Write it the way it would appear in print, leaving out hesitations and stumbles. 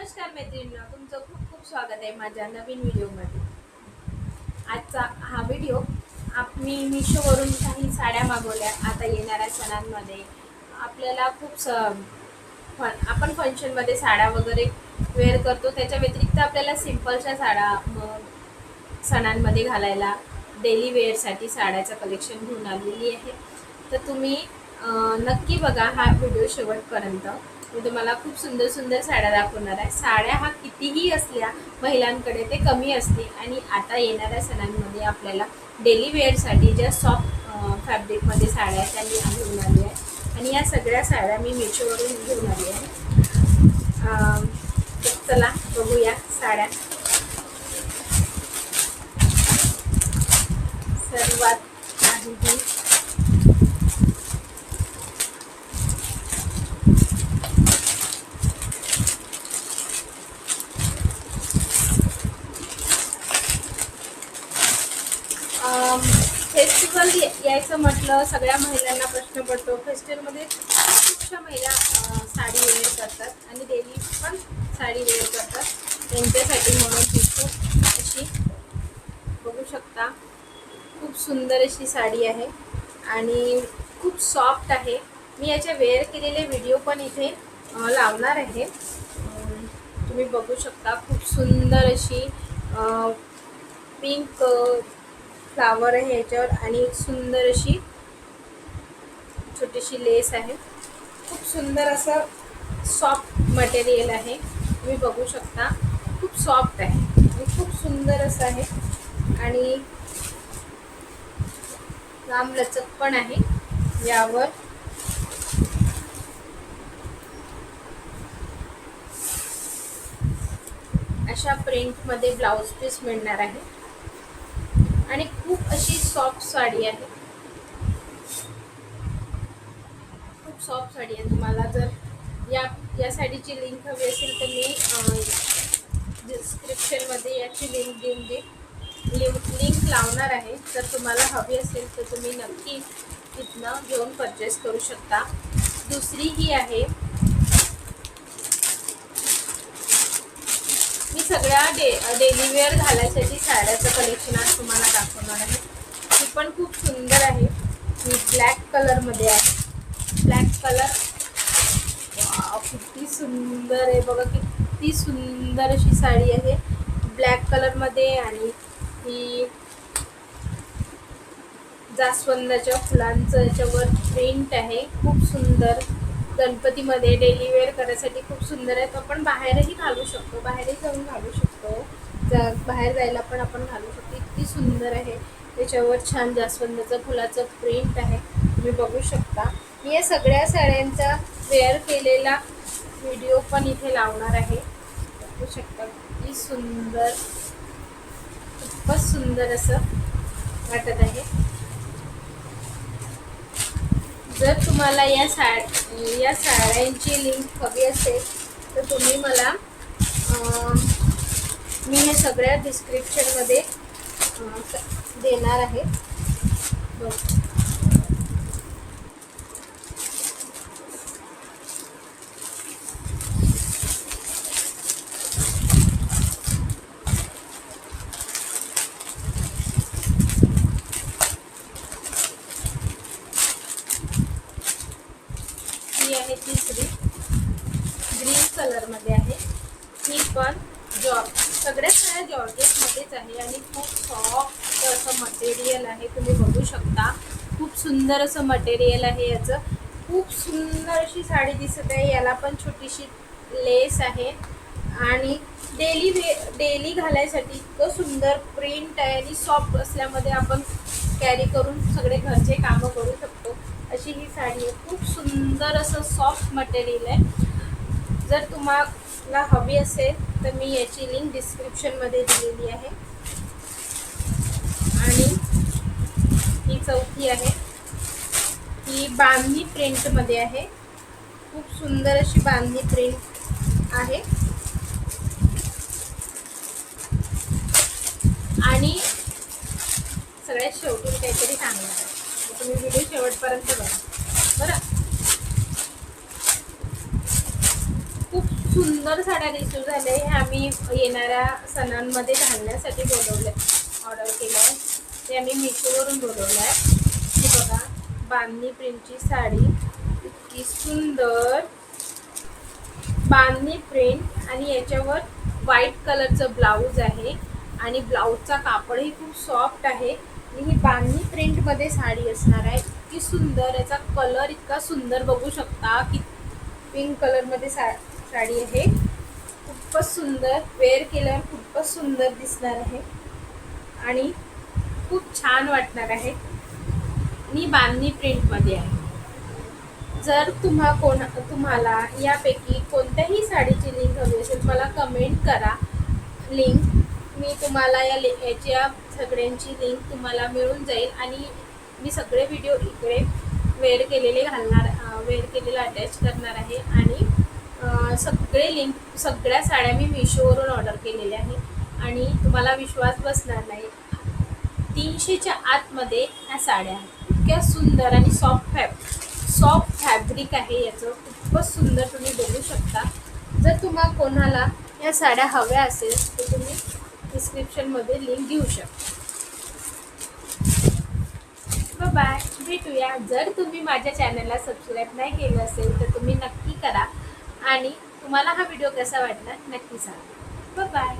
नमस्कार मैत्रिणींनो, तुमचं खूप खूप स्वागत आहे माझ्या नवीन व्हिडिओमध्ये। आजचा हा व्हिडिओ मी मिशोवरून काही साड्या मागवल्या। आता येणाऱ्या सणांमध्ये आपल्याला आपण फंक्शनमध्ये साड्या वगैरे वेअर करतो, त्याच्या व्यतिरिक्त आपल्याला सिंपलच्या साड्या सणांमध्ये घालायला डेली वेअरसाठी साड्याचं कलेक्शन घेऊन आलेली आहे। तर तुम्ही नक्की बघा हा व्हिडिओ शेवटपर्यंत। मी तुम्हाला खूप सुंदर सुंदर साड्या दाखवणार आहे। साड्या हा कितीही असल्या महिलांकडे ते कमी असते आणि आता येणाऱ्या सणांमध्ये आपल्याला डेली वेअरसाठी ज्या सॉफ्ट फॅब्रिकमध्ये साड्या त्या मी घेऊन आली आहे आणि या सगळ्या साड्या मी मिशोवरून घेऊन आली आहे। चला बघूया साड्या। सर्वात आधी फेस्टिवल यायचं म्हटलं सगळ्या महिलांना प्रश्न पडतो। फेस्टिवलमध्ये खूपशा महिला साडी वेअर करतात आणि डेली पण साडी वेअर करतात, त्यांच्यासाठी म्हणून ही खूप अशी बघू शकता खूप सुंदर अशी साडी आहे आणि खूप सॉफ्ट आहे। मी याचे वेअर केलेले व्हिडिओ पण इथे लावणार आहे, तुम्ही बघू शकता। खूप सुंदर अशी पिंक फ्लावर आहे याच्यावर आणि सुंदर अशी छोटीशी लेस आहे। खूप सुंदर असं सॉफ्ट मटेरियल आहे, तुम्ही बघू शकता। खूप सॉफ्ट आहे आणि खूप सुंदर असं आहे आणि लांब लचक पण आहे। यावर अशा प्रिंटमध्ये ब्लाउज पीस मिळणार आहे आणि खूप अशी सॉफ्ट साडी आहे, खूप सॉफ्ट साडी आहे। तुम्हाला जर या साडीची लिंक हवी असेल तर मी डिस्क्रिप्शनमध्ये याची लिंक लावणार आहे। जर तुम्हाला हवी असेल तर तुम्ही नक्की तिथनं घेऊन परचेस करू शकता। दुसरी ही आहे, मी सगळ्या डेली वेअर घालायसाठी साड्याचं कलेक्शन आज तुम्हाला दाखवणार आहे। ती पण खूप सुंदर आहे, ही ब्लॅक कलरमध्ये आहे। ब्लॅक कलर किती सुंदर आहे बघा, किती सुंदर अशी साडी आहे ब्लॅक कलरमध्ये आणि ही जास्वंदाच्या फुलांचं याच्यावर प्रिंट आहे। खूप सुंदर, गणपतीमध्ये डेली वेअर करायसाठी खूप सुंदर आहे। आपण बाहेरही घालू शकतो, बाहेरही जाऊन घालू शकतो, बाहेर जायला पण आपण घालू शकतो। इतकी सुंदर आहे, त्याच्यावर छान जास्वंदाचं फुलाचं प्रिंट आहे, तुम्ही बघू शकता। मी या सगळ्या साड्यांचा वेअर केलेला व्हिडिओ पण इथे लावणार आहे, बघू शकता। किती सुंदर, खूपच सुंदर असं वाटत आहे। जर तुम्हाला या साड्यांची लिंक हवी असेल तर तुम्ही मला मी हे सगळ्या डिस्क्रिप्शनमध्ये देणार आहे। ही आहे तिसरी, ग्रीन कलरमध्ये आहे। ही पण सगळ्या साड्या जॉर्जेटमध्येच आहे आणि खूप सॉफ्ट असं मटेरियल आहे, तुम्ही बघू शकता। खूप सुंदर असं मटेरियल आहे याचं, खूप सुंदर अशी साडी दिसत आहे। याला पण छोटीशी लेस आहे आणि डेली घालायसाठी इतकं सुंदर प्रिंट आहे आणि सॉफ्ट असल्यामध्ये आपण कॅरी करून सगळे घरचे कामं करू शकतो, अशी ही साडी आहे। खूप सुंदर असं सॉफ्ट मटेरियल आहे। जर तुम्हाला हवी असेल तर मी याची लिंक डिस्क्रिप्शनमध्ये दिलेली आहे। आणि ही चौथी आहे, ही बांधणी प्रिंटमध्ये आहे। खूप सुंदर अशी बांधणी प्रिंट आहे आणि सगळ्यात शेवटी काहीतरी सांगणार आहे, तुम्ही व्हिडिओ शेवटपर्यंत बघा बरं। खूप सुंदर साड्या रिसीव झाल्या. हे आम्ही येणाऱ्या सणांमध्ये घालण्यासाठी बोलवले, ऑर्डर केलं आहे. ते आम्ही मिशोवरून बोलवलं आहे. ही बघा बांधणी प्रिंटची साडी, इतकी सुंदर बांधणी प्रिंट आणि याच्यावर व्हाईट कलरचं ब्लाऊज आहे आणि ब्लाऊजचा कापडही खूप सॉफ्ट आहे आणि ही बांधणी प्रिंटमध्ये साडी असणार आहे. इतकी सुंदर, याचा कलर इतका सुंदर बघू शकता की पिंक कलरमध्ये साडी आहे. खूपच सुंदर, वेअर केल्यावर खूपच सुंदर दिसणार आहे आणि खूप छान वाटणार आहे आणि बांधणी प्रिंटमध्ये आहे. जर तुम्हाला यापैकी कोणत्याही साडीची लिंक हवी असेल मला कमेंट करा. लिंक मी तुम्हाला याच्या सगळ्यांची लिंक तुम्हाला मिळून जाईल आणि मी सगळे व्हिडिओ इकडे वेअर केलेलं अटॅच करणार आहे आणि सगळे लिंक, सगळ्या साड्या मी मिशोवरून ऑर्डर केलेल्या आहे आणि तुम्हाला विश्वास बसणार नाही. 300च्या आतमध्ये ह्या साड्या आहेत. इतक्या सुंदर आणि सॉफ्ट फॅब्रिक आहे याचं, खूपच सुंदर, तुम्ही बघू शकता. जर तुम्हाला कोणाला या साड्या हव्या असेल तर तुम्ही डिस्क्रिप्शनमध्ये लिंक घेऊ शकता. बाय, भेटूया. जर तुम्ही माझ्या चॅनलला सबस्क्राईब नाही केलं असेल तर तुम्ही नक्की करा आणि तुम्हाला हा व्हिडिओ कसा वाटला नक्की सांगा. बाय.